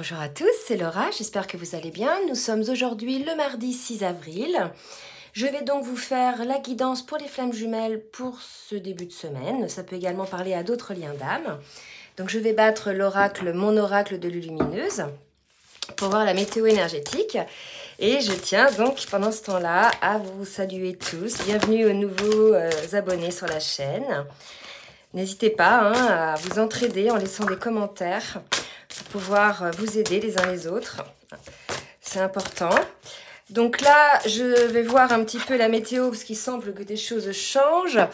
Bonjour à tous, c'est Laura, j'espère que vous allez bien. Nous sommes aujourd'hui le mardi 6 avril. Je vais donc vous faire la guidance pour les flammes jumelles pour ce début de semaine. Ça peut également parler à d'autres liens d'âme. Donc je vais battre l'oracle, mon oracle de Lulumineuse, pour voir la météo énergétique. Et je tiens donc pendant ce temps-là à vous saluer tous. Bienvenue aux nouveaux abonnés sur la chaîne. N'hésitez pas à vous entraider en laissant des commentaires pour pouvoir vous aider les uns les autres. C'est important. Donc là, je vais voir un petit peu la météo parce qu'il semble que des choses changent.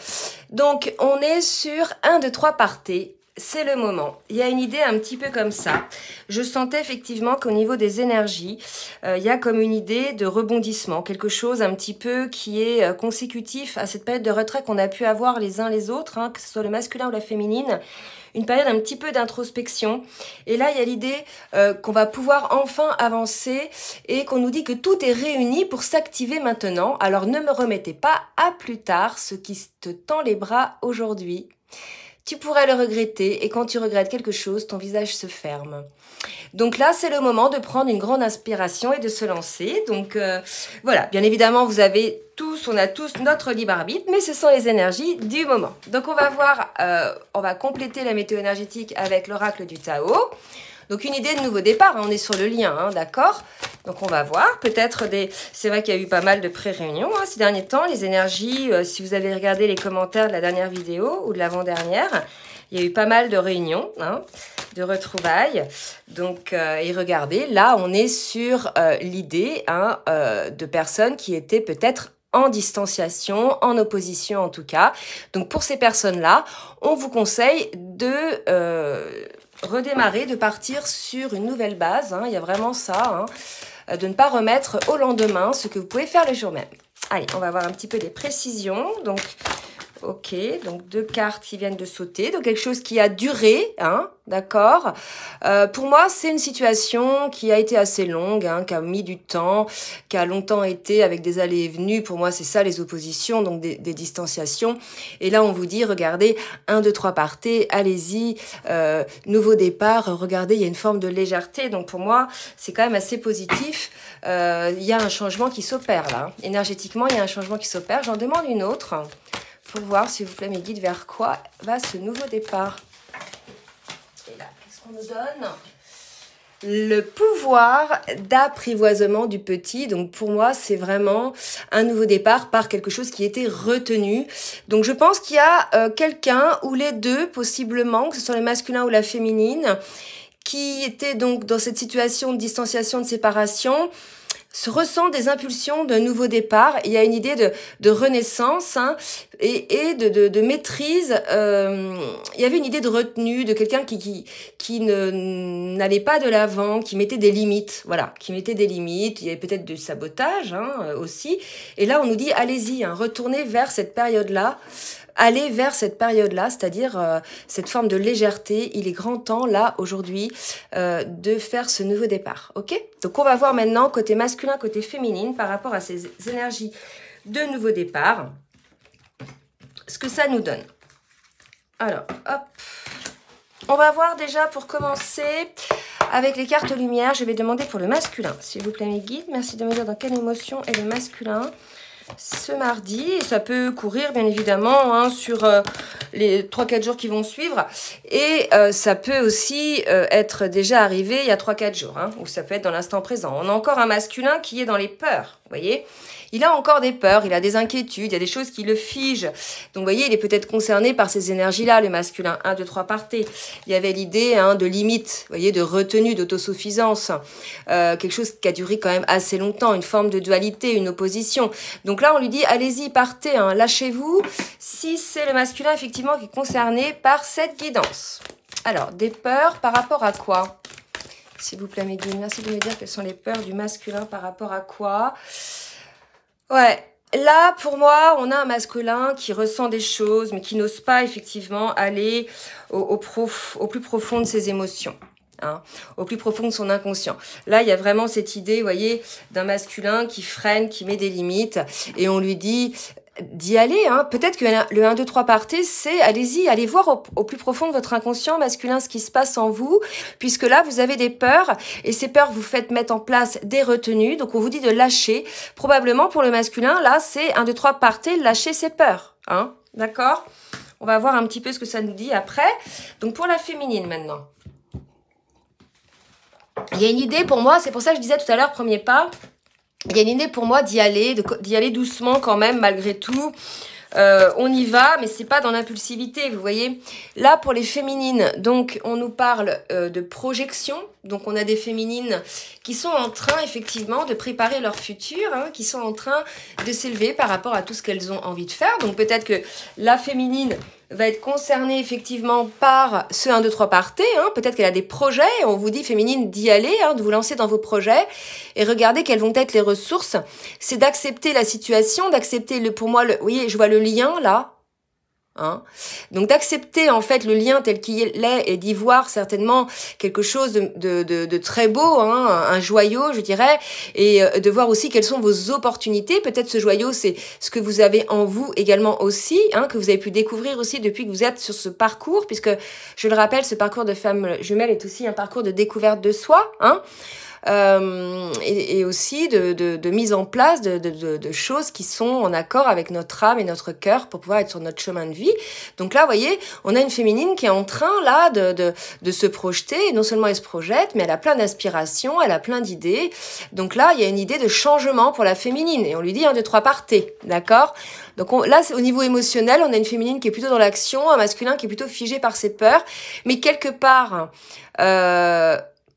Donc, on est sur 1, 2, 3 partez. C'est le moment. Il y a une idée un petit peu comme ça. Je sentais effectivement qu'au niveau des énergies, il y a comme une idée de rebondissement, quelque chose un petit peu qui est consécutif à cette période de retrait qu'on a pu avoir les uns les autres, que ce soit le masculin ou la féminine. Une période un petit peu d'introspection. Et là, il y a l'idée qu'on va pouvoir enfin avancer et qu'on nous dit que tout est réuni pour s'activer maintenant. Alors ne me remettez pas à plus tard ce qui te tend les bras aujourd'hui. Tu pourrais le regretter et quand tu regrettes quelque chose, ton visage se ferme. Donc là, c'est le moment de prendre une grande inspiration et de se lancer. Donc voilà, bien évidemment, on a tous notre libre arbitre, mais ce sont les énergies du moment. Donc on va voir, on va compléter la météo énergétique avec l'oracle du Tao. Donc une idée de nouveau départ, on est sur le lien, d'accord? Donc on va voir, c'est vrai qu'il y a eu pas mal de pré-réunions ces derniers temps, les énergies, si vous avez regardé les commentaires de la dernière vidéo ou de l'avant-dernière, il y a eu pas mal de réunions, de retrouvailles. Donc, et regardez, là on est sur l'idée de personnes qui étaient peut-être en distanciation, en opposition en tout cas. Donc pour ces personnes-là, on vous conseille de redémarrer, de partir sur une nouvelle base. Il y a vraiment ça, de ne pas remettre au lendemain ce que vous pouvez faire le jour même. Allez, on va voir un petit peu des précisions. Donc, ok, donc 2 cartes qui viennent de sauter, donc quelque chose qui a duré, d'accord. Pour moi, c'est une situation qui a été assez longue, qui a mis du temps, qui a longtemps été avec des allées et venues. Pour moi, c'est ça les oppositions, donc des distanciations. Et là, on vous dit, regardez, 1, 2, 3 partez, allez-y, nouveau départ, regardez, il y a une forme de légèreté. Donc pour moi, c'est quand même assez positif. Il y a un changement qui s'opère là. Énergétiquement, il y a un changement qui s'opère. J'en demande une autre. Pour voir, s'il vous plaît, mes guides, vers quoi va ce nouveau départ. Et là, qu'est-ce qu'on nous donne? Le pouvoir d'apprivoisement du petit. Donc, pour moi, c'est vraiment un nouveau départ par quelque chose qui était retenu. Donc, je pense qu'il y a quelqu'un ou les deux, possiblement, que ce soit le masculin ou la féminine, qui était donc dans cette situation de distanciation, de séparation, se ressent des impulsions d'un nouveau départ. Il y a une idée de renaissance et de maîtrise. Il y avait une idée de retenue, de quelqu'un qui n'allait pas de l'avant, qui mettait des limites. Voilà, qui mettait des limites. Il y avait peut-être du sabotage aussi. Et là, on nous dit, allez-y, retournez vers cette période-là. Aller vers cette période-là, c'est-à-dire cette forme de légèreté. Il est grand temps, là, aujourd'hui, de faire ce nouveau départ. Ok? Donc, on va voir maintenant côté masculin, côté féminine, par rapport à ces énergies de nouveau départ, ce que ça nous donne. Alors, hop. On va voir déjà, pour commencer, avec les cartes lumière, je vais demander pour le masculin. S'il vous plaît, mes guides, merci de me dire dans quelle émotion est le masculin ce mardi, et ça peut courir bien évidemment sur les 3-4 jours qui vont suivre, et ça peut aussi être déjà arrivé il y a 3-4 jours, ou ça peut être dans l'instant présent. On a encore un masculin qui est dans les peurs, vous voyez. Il a encore des peurs, il a des inquiétudes, il y a des choses qui le figent. Donc, vous voyez, il est peut-être concerné par ces énergies-là, le masculin. 1, 2, 3 partez. Il y avait l'idée de limite, vous voyez, de retenue, d'autosuffisance. Quelque chose qui a duré quand même assez longtemps, une forme de dualité, une opposition. Donc là, on lui dit, allez-y, partez, lâchez-vous. Si c'est le masculin, effectivement, qui est concerné par cette guidance. Alors, des peurs par rapport à quoi? S'il vous plaît, mes guides, merci de me dire quelles sont les peurs du masculin par rapport à quoi? Ouais, là, pour moi, on a un masculin qui ressent des choses, mais qui n'ose pas effectivement aller au plus profond de ses émotions. Au plus profond de son inconscient. Là, il y a vraiment cette idée, vous voyez, d'un masculin qui freine, qui met des limites, et on lui dit, d'y aller. Hein. Peut-être que le 1, 2, 3 partez, c'est allez-y, allez voir au plus profond de votre inconscient masculin ce qui se passe en vous, puisque là, vous avez des peurs, et ces peurs vous faites mettre en place des retenues, donc on vous dit de lâcher. Probablement pour le masculin, là, c'est 1, 2, 3 partez, lâcher ses peurs. Hein. D'accord? On va voir un petit peu ce que ça nous dit après. Donc pour la féminine maintenant. Il y a une idée pour moi, c'est pour ça que je disais tout à l'heure, premier pas, il y a une idée pour moi d'y aller doucement quand même, malgré tout. On y va, mais c'est pas dans l'impulsivité, vous voyez. Là, pour les féminines, donc on nous parle de projection. Donc on a des féminines qui sont en train effectivement de préparer leur futur, hein, qui sont en train de s'élever par rapport à tout ce qu'elles ont envie de faire. Donc peut-être que la féminine va être concernée effectivement par ce 1, 2, 3 partez. Hein. Peut-être qu'elle a des projets. On vous dit, féminine, d'y aller, hein, de vous lancer dans vos projets et regardez quelles vont être les ressources. C'est d'accepter la situation, d'accepter pour moi, vous voyez, je vois le lien là. Hein. Donc d'accepter en fait le lien tel qu'il est et d'y voir certainement quelque chose de très beau, hein, un joyau je dirais, et de voir aussi quelles sont vos opportunités. Peut-être ce joyau c'est ce que vous avez en vous également aussi, hein, que vous avez pu découvrir aussi depuis que vous êtes sur ce parcours, puisque je le rappelle, ce parcours de femme jumelle est aussi un parcours de découverte de soi, hein. Et aussi de mise en place de choses qui sont en accord avec notre âme et notre cœur pour pouvoir être sur notre chemin de vie. Donc là, vous voyez, on a une féminine qui est en train là de se projeter. Et non seulement elle se projette, mais elle a plein d'aspirations, elle a plein d'idées. Donc là, il y a une idée de changement pour la féminine. Et on lui dit 1, 2, 3 partez, d'accord? Donc là, au niveau émotionnel, on a une féminine qui est plutôt dans l'action, un masculin qui est plutôt figé par ses peurs. Mais quelque part...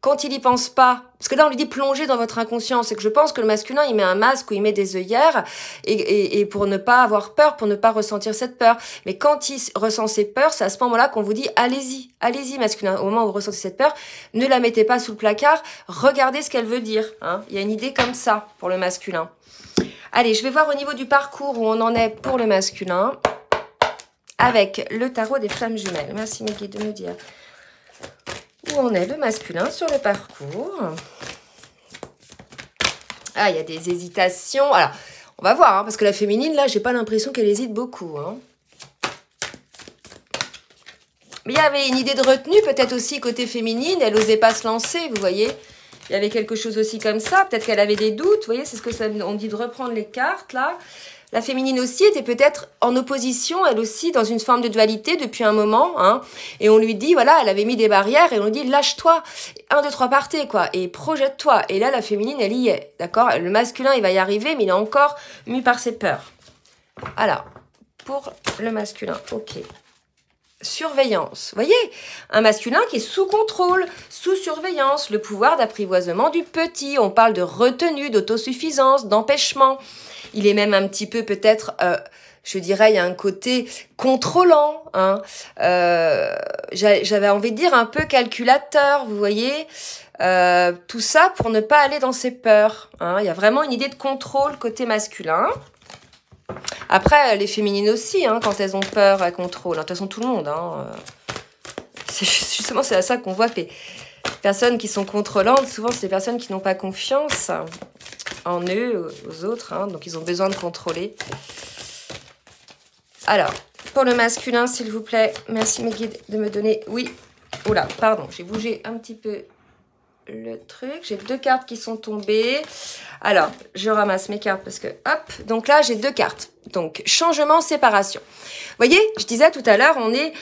quand il y pense pas, parce que là on lui dit plonger dans votre inconscient, c'est que je pense que le masculin il met un masque ou il met des œillères et pour ne pas avoir peur, pour ne pas ressentir cette peur. Mais quand il ressent ses peurs, c'est à ce moment-là qu'on vous dit allez-y masculin. Au moment où vous ressentez cette peur, ne la mettez pas sous le placard, regardez ce qu'elle veut dire. Hein. Il y a une idée comme ça pour le masculin. Allez, je vais voir au niveau du parcours où on en est pour le masculin avec le tarot des flammes jumelles. Merci mes guides de me dire où on est le masculin sur le parcours. Ah, il y a des hésitations. Alors, on va voir, hein, parce que la féminine, là, j'ai pas l'impression qu'elle hésite beaucoup. Hein. Mais il y avait une idée de retenue, peut-être aussi côté féminine. Elle n'osait pas se lancer, vous voyez. Il y avait quelque chose aussi comme ça. Peut-être qu'elle avait des doutes. Vous voyez, c'est ce que ça, on dit de reprendre les cartes, là. La féminine aussi était peut-être en opposition, elle aussi, dans une forme de dualité depuis un moment. Hein, et on lui dit, voilà, elle avait mis des barrières et on lui dit, lâche-toi, 1, 2, 3 partez, quoi, et projette-toi. Et là, la féminine, elle y est, d'accord? Le masculin, il va y arriver, mais il est encore mu par ses peurs. Alors, pour le masculin, ok. Surveillance, vous voyez, un masculin qui est sous contrôle, sous surveillance, le pouvoir d'apprivoisement du petit. On parle de retenue, d'autosuffisance, d'empêchement. Il est même un petit peu peut-être, je dirais, il y a un côté contrôlant. Hein. J'avais envie de dire un peu calculateur, vous voyez. Tout ça pour ne pas aller dans ses peurs. Hein. Il y a vraiment une idée de contrôle côté masculin. Après, les féminines aussi, hein, quand elles ont peur, elles contrôlent. De toute façon, tout le monde. Hein. Justement, c'est à ça qu'on voit que les personnes qui sont contrôlantes, souvent, c'est des personnes qui n'ont pas confiance en eux, aux autres. Hein, donc, ils ont besoin de contrôler. Alors, pour le masculin, s'il vous plaît, merci mes guides de me donner... Oui, oula, pardon, j'ai bougé un petit peu le truc. J'ai 2 cartes qui sont tombées. Alors, je ramasse mes cartes parce que, hop, donc là, j'ai 2 cartes. Donc, changement, séparation. Vous voyez, je disais tout à l'heure, on est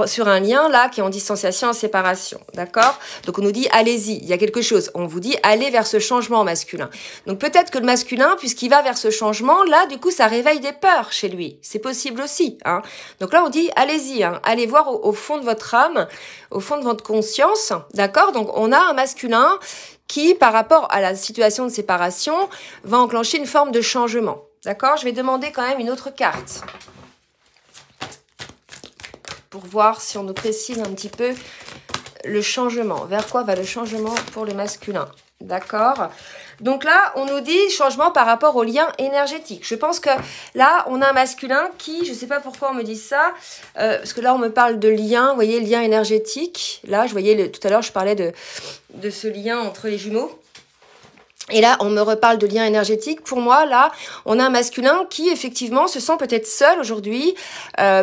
sur un lien là qui est en distanciation, en séparation, d'accord? Donc, on nous dit, allez-y, il y a quelque chose. On vous dit, allez vers ce changement masculin. Donc, peut-être que le masculin, puisqu'il va vers ce changement, là, du coup, ça réveille des peurs chez lui. C'est possible aussi, hein. Donc là, on dit, allez-y, hein, allez voir au fond de votre âme, au fond de votre conscience, d'accord? Donc, on a un masculin qui, par rapport à la situation de séparation, va enclencher une forme de changement. D'accord? Je vais demander quand même une autre carte pour voir si on nous précise un petit peu le changement. Vers quoi va le changement pour le masculin? D'accord? Donc là, on nous dit changement par rapport au lien énergétique. Je pense que là, on a un masculin qui, je ne sais pas pourquoi on me dit ça, parce que là, on me parle de lien, vous voyez, lien énergétique. Là, je voyais, tout à l'heure, je parlais de ce lien entre les jumeaux. Et là, on me reparle de lien énergétique. Pour moi, là, on a un masculin qui, effectivement, se sent peut-être seul aujourd'hui,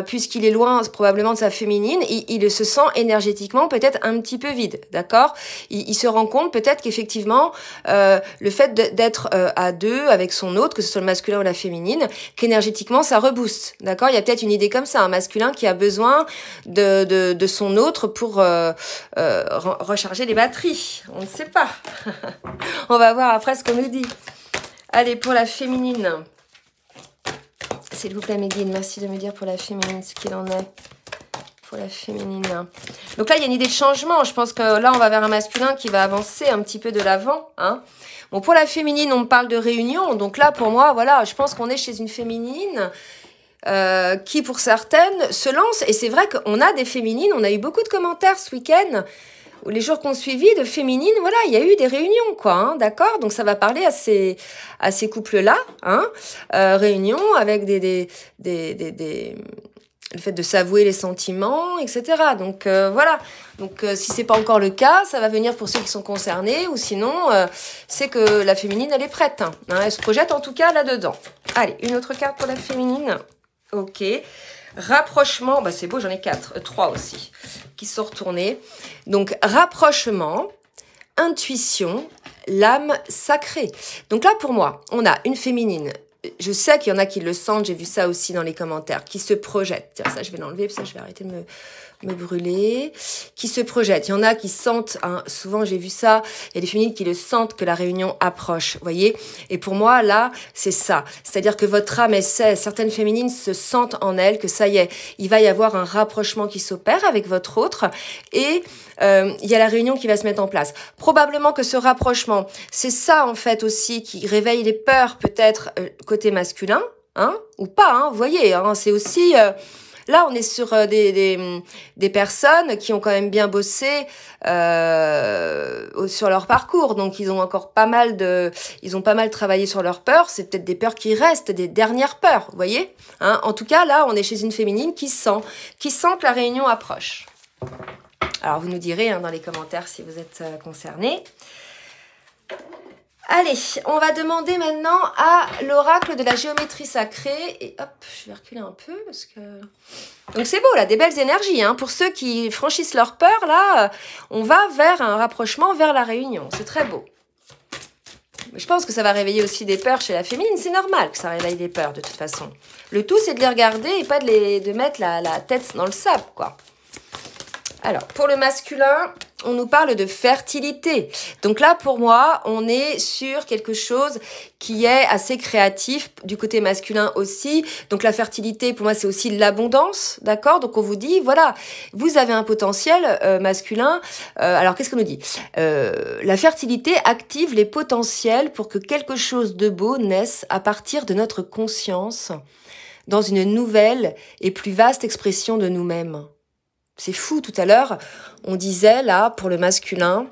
puisqu'il est loin probablement de sa féminine. Il se sent énergétiquement peut-être un petit peu vide, d'accord? Il se rend compte peut-être qu'effectivement, le fait d'être à deux avec son autre, que ce soit le masculin ou la féminine, qu'énergétiquement, ça rebooste, d'accord? Il y a peut-être une idée comme ça, un masculin qui a besoin de son autre pour recharger les batteries. On ne sait pas. On va voir après ce qu'on nous dit. Allez, pour la féminine. S'il vous plaît, Meguine, merci de me dire pour la féminine ce qu'il en est. Pour la féminine. Donc là, il y a une idée de changement. Je pense que là, on va vers un masculin qui va avancer un petit peu de l'avant. Hein. Bon, pour la féminine, on me parle de réunion. Donc là, pour moi, voilà, je pense qu'on est chez une féminine qui, pour certaines, se lance. Et c'est vrai qu'on a des féminines. On a eu beaucoup de commentaires ce week-end. Les jours qu'on suivit de féminines, voilà, il y a eu des réunions, quoi, hein, d'accord? Donc ça va parler à ces couples-là, hein, réunions avec le fait de s'avouer les sentiments, etc. Donc voilà. Donc si c'est pas encore le cas, ça va venir pour ceux qui sont concernés, ou sinon c'est que la féminine elle est prête, hein, elle se projette en tout cas là-dedans. Allez, une autre carte pour la féminine. Ok. Rapprochement, bah c'est beau, j'en ai 3 aussi, qui sont retournés. Donc, rapprochement, intuition, l'âme sacrée. Donc là, pour moi, on a une féminine. Je sais qu'il y en a qui le sentent, j'ai vu ça aussi dans les commentaires, qui se projette. Tiens, ça, je vais l'enlever, puis ça, je vais arrêter de me brûler. Qui se projette. Il y en a qui sentent, hein, souvent j'ai vu ça, il y a des féminines qui le sentent que la réunion approche, vous voyez. Et pour moi, là, c'est ça. C'est-à-dire que votre âme, elle sait, certaines féminines se sentent en elles que ça y est, il va y avoir un rapprochement qui s'opère avec votre autre et il y a la réunion qui va se mettre en place. Probablement que ce rapprochement, c'est ça en fait aussi qui réveille les peurs peut-être côté masculin, hein, ou pas, hein, vous voyez, hein, c'est aussi... Là, on est sur des personnes qui ont quand même bien bossé sur leur parcours. Donc, ils ont encore ils ont pas mal travaillé sur leurs peurs. C'est peut-être des peurs qui restent, des dernières peurs, vous voyez, hein. En tout cas, là, on est chez une féminine qui sent que la réunion approche. Alors, vous nous direz hein, dans les commentaires si vous êtes concernés. Allez, on va demander maintenant à l'oracle de la géométrie sacrée. Et hop, je vais reculer un peu parce que... Donc c'est beau là, des belles énergies. Hein. Pour ceux qui franchissent leur peur, là, on va vers un rapprochement, vers la réunion. C'est très beau. Mais je pense que ça va réveiller aussi des peurs chez la féminine. C'est normal que ça réveille des peurs de toute façon. Le tout, c'est de les regarder et pas de mettre la tête dans le sable, quoi. Alors, pour le masculin, on nous parle de fertilité. Donc là, pour moi, on est sur quelque chose qui est assez créatif, du côté masculin aussi. Donc la fertilité, pour moi, c'est aussi l'abondance, d'accord? Donc on vous dit, voilà, vous avez un potentiel masculin. Alors, qu'est-ce qu'on nous dit? La fertilité active les potentiels pour que quelque chose de beau naisse à partir de notre conscience dans une nouvelle et plus vaste expression de nous-mêmes. C'est fou, tout à l'heure, on disait, là, pour le masculin,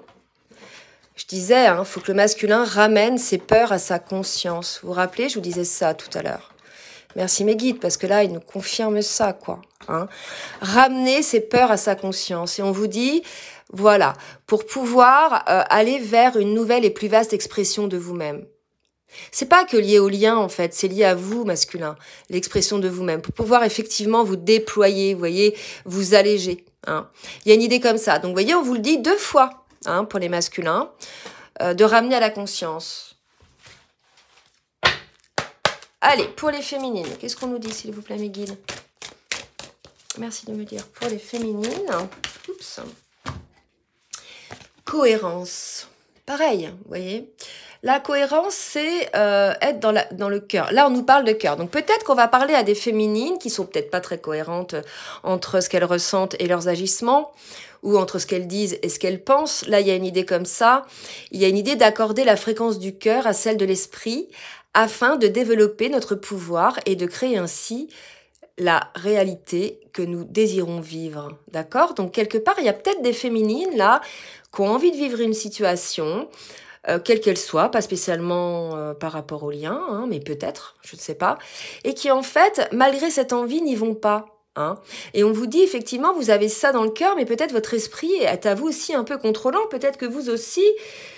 je disais, hein, faut que le masculin ramène ses peurs à sa conscience. Vous vous rappelez, je vous disais ça tout à l'heure. Merci mes guides, parce que là, ils nous confirment ça, quoi. Hein. Ramener ses peurs à sa conscience. Et on vous dit, voilà, pour pouvoir aller vers une nouvelle et plus vaste expression de vous-même. C'est pas que lié au lien, en fait, c'est lié à vous, masculin, l'expression de vous-même, pour pouvoir effectivement vous déployer, vous voyez, vous alléger. Hein. Il y a une idée comme ça. Donc, vous voyez, on vous le dit 2 fois, hein, pour les masculins, de ramener à la conscience. Allez, pour les féminines, qu'est-ce qu'on nous dit, s'il vous plaît, mes guides? Merci de me dire. Pour les féminines, oups, cohérence. Pareil, vous voyez. La cohérence, c'est être dans le cœur. Là, on nous parle de cœur. Donc, peut-être qu'on va parler à des féminines qui sont peut-être pas très cohérentes entre ce qu'elles ressentent et leurs agissements, ou entre ce qu'elles disent et ce qu'elles pensent. Là, il y a une idée comme ça. Il y a une idée d'accorder la fréquence du cœur à celle de l'esprit afin de développer notre pouvoir et de créer ainsi la réalité que nous désirons vivre. D'accord? Donc, quelque part, il y a peut-être des féminines, là, qui ont envie de vivre une situation... quelle qu'elle soit, pas spécialement par rapport au lien, hein, mais peut-être, je ne sais pas, et qui en fait, malgré cette envie, n'y vont pas. Hein. Et on vous dit effectivement, vous avez ça dans le cœur, mais peut-être votre esprit est à vous aussi un peu contrôlant, peut-être que vous aussi,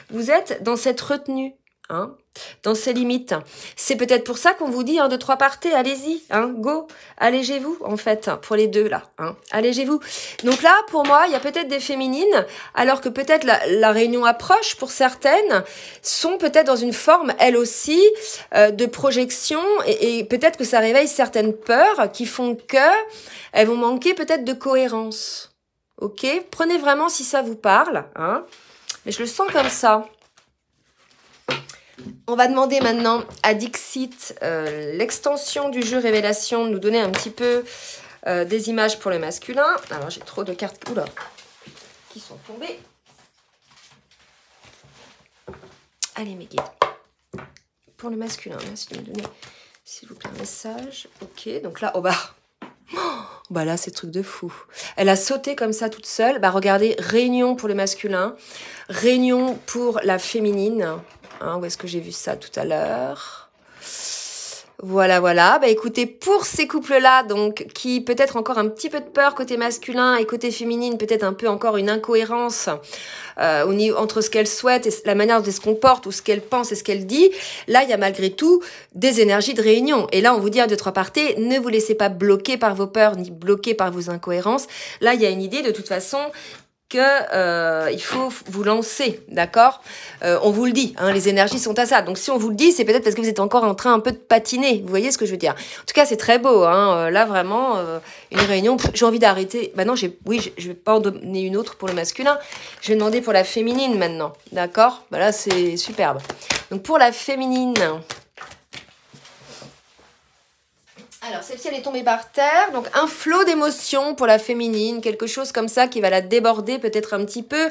vous êtes dans cette retenue. Hein, dans ses limites. C'est peut-être pour ça qu'on vous dit 1, 2, 3 partez, allez-y, hein, go, allégez-vous en fait, pour les deux là, hein, allégez-vous. Donc là, pour moi, il y a peut-être des féminines, alors que peut-être la réunion approche pour certaines, sont peut-être dans une forme, elles aussi, de projection, et peut-être que ça réveille certaines peurs qui font que elles vont manquer peut-être de cohérence. Ok, prenez vraiment si ça vous parle, hein, mais je le sens comme ça. On va demander maintenant à Dixit, l'extension du jeu révélation, de nous donner un petit peu des images pour le masculin. Alors, j'ai trop de cartes qui sont tombées. Allez, mes guides. Pour le masculin, merci de me donner, s'il vous plaît, un message. Ok, donc là, bah là, c'est truc de fou. Elle a sauté comme ça toute seule. Bah regardez, réunion pour le masculin, réunion pour la féminine. Hein, où est-ce que j'ai vu ça tout à l'heure? Voilà, voilà. Bah écoutez, pour ces couples-là, donc, qui peut-être encore un petit peu de peur côté masculin et côté féminine, peut-être un peu encore une incohérence entre ce qu'elle souhaite et la manière dont elle se comporte, ou ce qu'elle pense et ce qu'elle dit, là, il y a malgré tout des énergies de réunion. Et là, on vous dit 1, 2, 3 partez, ne vous laissez pas bloquer par vos peurs, ni bloquer par vos incohérences. Là, il y a une idée, de toute façon, que il faut vous lancer, d'accord? On vous le dit, hein, les énergies sont à ça. Donc si on vous le dit, c'est peut-être parce que vous êtes encore en train un peu de patiner. Vous voyez ce que je veux dire? En tout cas, c'est très beau. Hein, là, vraiment, une réunion. J'ai envie d'arrêter. Maintenant, je vais pas en donner une autre pour le masculin. Je vais demander pour la féminine maintenant, d'accord? Bah là, c'est superbe. Donc pour la féminine. Alors, celle-ci, elle est tombée par terre. Donc, un flot d'émotions pour la féminine. Quelque chose comme ça qui va la déborder peut-être un petit peu.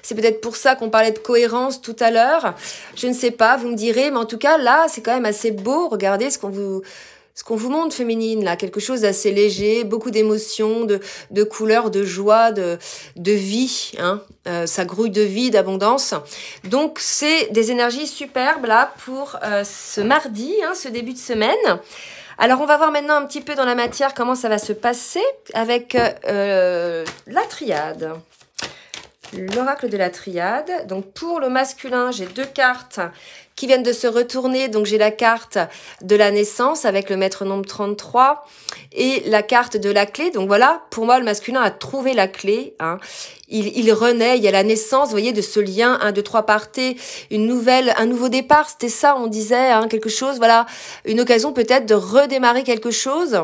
C'est peut-être pour ça qu'on parlait de cohérence tout à l'heure. Je ne sais pas, vous me direz. Mais en tout cas, là, c'est quand même assez beau. Regardez ce qu'on vous montre féminine, là. Quelque chose d'assez léger. Beaucoup d'émotions, de couleurs, de joie, de vie. Hein. Ça grouille de vie, d'abondance. Donc, c'est des énergies superbes, là, pour ce mardi, hein, ce début de semaine. Alors, on va voir maintenant un petit peu dans la matière comment ça va se passer avec la triade. L'oracle de la triade. Donc, pour le masculin, j'ai 2 cartes qui viennent de se retourner. Donc, j'ai la carte de la naissance avec le maître nombre 33 et la carte de la clé. Donc, voilà, pour moi, le masculin a trouvé la clé. Hein. Il renaît, il y a la naissance, vous voyez, de ce lien, 1, 2, 3 partez, un nouveau départ. C'était ça, on disait, hein, quelque chose, voilà, une occasion peut-être de redémarrer quelque chose.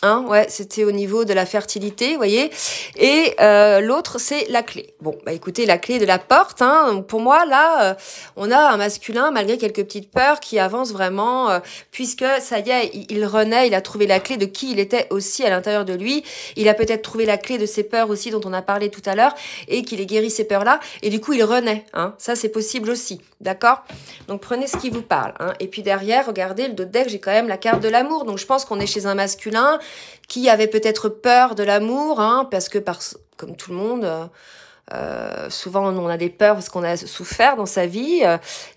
Hein, ouais, c'était au niveau de la fertilité, vous voyez. Et l'autre, c'est la clé. Bon, bah écoutez, la clé de la porte, hein, pour moi, là, on a un masculin, malgré quelques petites peurs, qui avance vraiment, puisque, ça y est, il renaît, il a trouvé la clé de qui il était aussi à l'intérieur de lui. Il a peut-être trouvé la clé de ses peurs aussi, dont on a parlé tout à l'heure, et qu'il ait guéri ces peurs-là. Et du coup, il renaît. Hein, ça, c'est possible aussi. D'accord? Donc, prenez ce qui vous parle. Hein. Et puis derrière, regardez, le dos de deck, j'ai quand même la carte de l'amour. Donc, je pense qu'on est chez un masculin qui avait peut-être peur de l'amour, hein, parce que, comme tout le monde, souvent on a des peurs parce qu'on a souffert dans sa vie,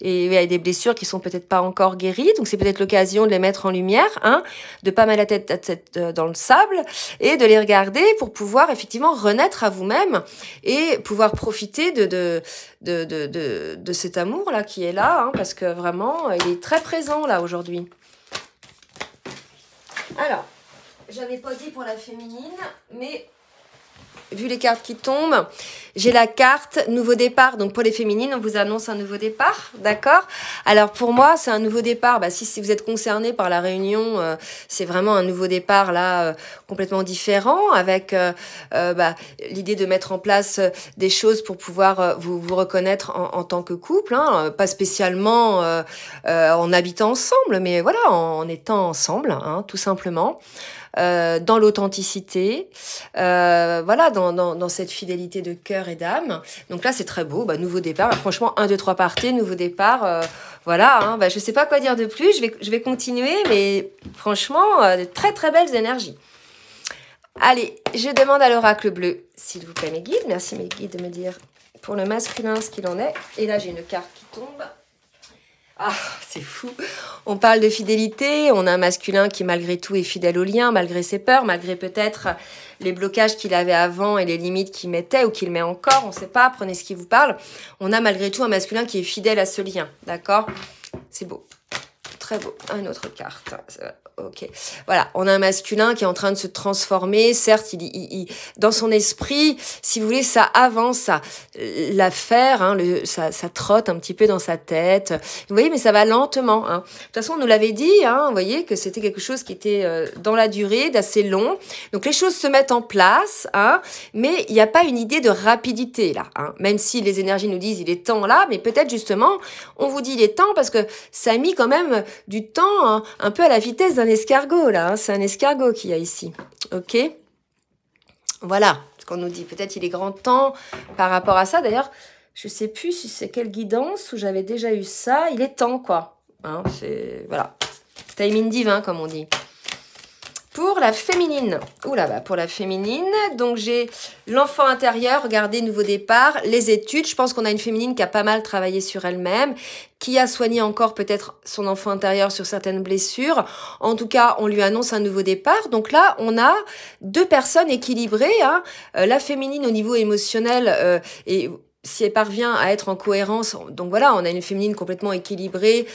et il y a des blessures qui sont peut-être pas encore guéries, donc c'est peut-être l'occasion de les mettre en lumière, hein, de pas mettre la tête dans le sable, et de les regarder pour pouvoir effectivement renaître à vous-même, et pouvoir profiter de cet amour-là qui est là, hein, parce que vraiment, il est très présent là aujourd'hui. Alors, j'avais pas dit pour la féminine, mais vu les cartes qui tombent, j'ai la carte nouveau départ. Donc pour les féminines, on vous annonce un nouveau départ, d'accord? Alors pour moi, c'est un nouveau départ. Bah, si vous êtes concerné par la réunion, c'est vraiment un nouveau départ là, complètement différent, avec l'idée de mettre en place des choses pour pouvoir vous reconnaître en tant que couple, hein, pas spécialement en habitant ensemble, mais voilà, en étant ensemble, hein, tout simplement. Dans l'authenticité, voilà, dans cette fidélité de cœur et d'âme. Donc là, c'est très beau, nouveau départ. Franchement, 1, 2, 3 partez, nouveau départ. Voilà, hein, je sais pas quoi dire de plus. Je vais continuer, mais franchement, de très très belles énergies. Allez, je demande à l'oracle bleu, s'il vous plaît, mes guides. Merci mes guides de me dire pour le masculin ce qu'il en est. Et là, j'ai une carte qui tombe. Ah, c'est fou. On parle de fidélité, on a un masculin qui malgré tout est fidèle au lien, malgré ses peurs, malgré peut-être les blocages qu'il avait avant et les limites qu'il mettait ou qu'il met encore, on ne sait pas, prenez ce qui vous parle. On a malgré tout un masculin qui est fidèle à ce lien, d'accord? C'est beau, très beau. Une autre carte. Ok, voilà, on a un masculin qui est en train de se transformer. Certes, dans son esprit, si vous voulez, ça avance, ça l'affaire, hein, ça trotte un petit peu dans sa tête. Vous voyez, mais ça va lentement. Hein. De toute façon, on nous l'avait dit, hein, vous voyez, que c'était quelque chose qui était dans la durée, d'assez long. Donc les choses se mettent en place, hein, mais il n'y a pas une idée de rapidité là. Hein, même si les énergies nous disent il est temps là, mais peut-être justement, on vous dit il est temps parce que ça a mis quand même du temps, hein, un peu à la vitesse d'un escargot là, hein. C'est un escargot qu'il y a ici, ok? Voilà ce qu'on nous dit. Peut-être il est grand temps par rapport à ça. D'ailleurs, je sais plus si c'est quelle guidance où j'avais déjà eu ça. Il est temps quoi. Hein, c'est voilà, timing divin comme on dit. Pour la féminine, pour la féminine, donc j'ai l'enfant intérieur, regardez, nouveau départ, les études, je pense qu'on a une féminine qui a pas mal travaillé sur elle-même, qui a soigné encore peut-être son enfant intérieur sur certaines blessures. En tout cas, on lui annonce un nouveau départ. Donc là, on a deux personnes équilibrées, hein. La féminine au niveau émotionnel et si elle parvient à être en cohérence, donc voilà, on a une féminine complètement équilibrée,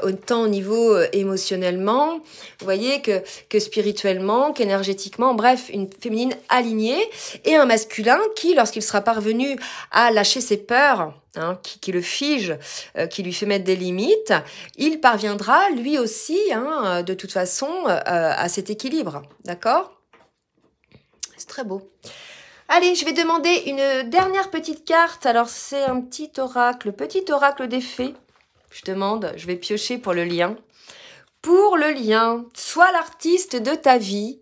autant au niveau émotionnellement, vous voyez, que spirituellement, qu'énergétiquement, bref, une féminine alignée, et un masculin qui, lorsqu'il sera parvenu à lâcher ses peurs, hein, qui le fige, qui lui fait mettre des limites, il parviendra lui aussi, hein, de toute façon, à cet équilibre, d'accord? C'est très beau. Allez, je vais demander une dernière petite carte. Alors, c'est un petit oracle des fées. Je demande, je vais piocher pour le lien. Pour le lien, sois l'artiste de ta vie.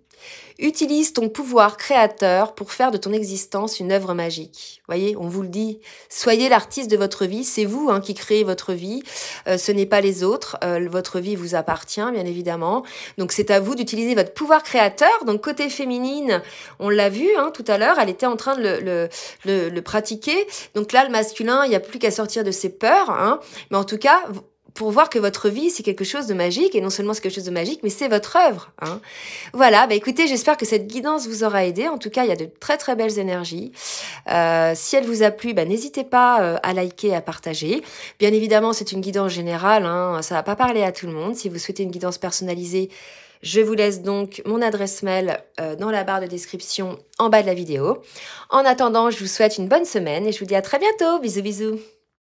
Utilise ton pouvoir créateur pour faire de ton existence une œuvre magique. Voyez, on vous le dit, soyez l'artiste de votre vie. C'est vous hein, qui créez votre vie. Ce n'est pas les autres. Votre vie vous appartient, bien évidemment. Donc, c'est à vous d'utiliser votre pouvoir créateur. Donc, côté féminine, on l'a vu hein, tout à l'heure, elle était en train de le pratiquer. Donc là, le masculin, il n'y a plus qu'à sortir de ses peurs. Hein. Mais en tout cas, pour voir que votre vie, c'est quelque chose de magique, et non seulement c'est quelque chose de magique, mais c'est votre œuvre. Hein. Voilà, bah écoutez, j'espère que cette guidance vous aura aidé. En tout cas, il y a de très très belles énergies. Si elle vous a plu, bah, n'hésitez pas à liker, à partager. Bien évidemment, c'est une guidance générale, hein, ça va pas parler à tout le monde. Si vous souhaitez une guidance personnalisée, je vous laisse donc mon adresse mail dans la barre de description en bas de la vidéo. En attendant, je vous souhaite une bonne semaine et je vous dis à très bientôt. Bisous bisous.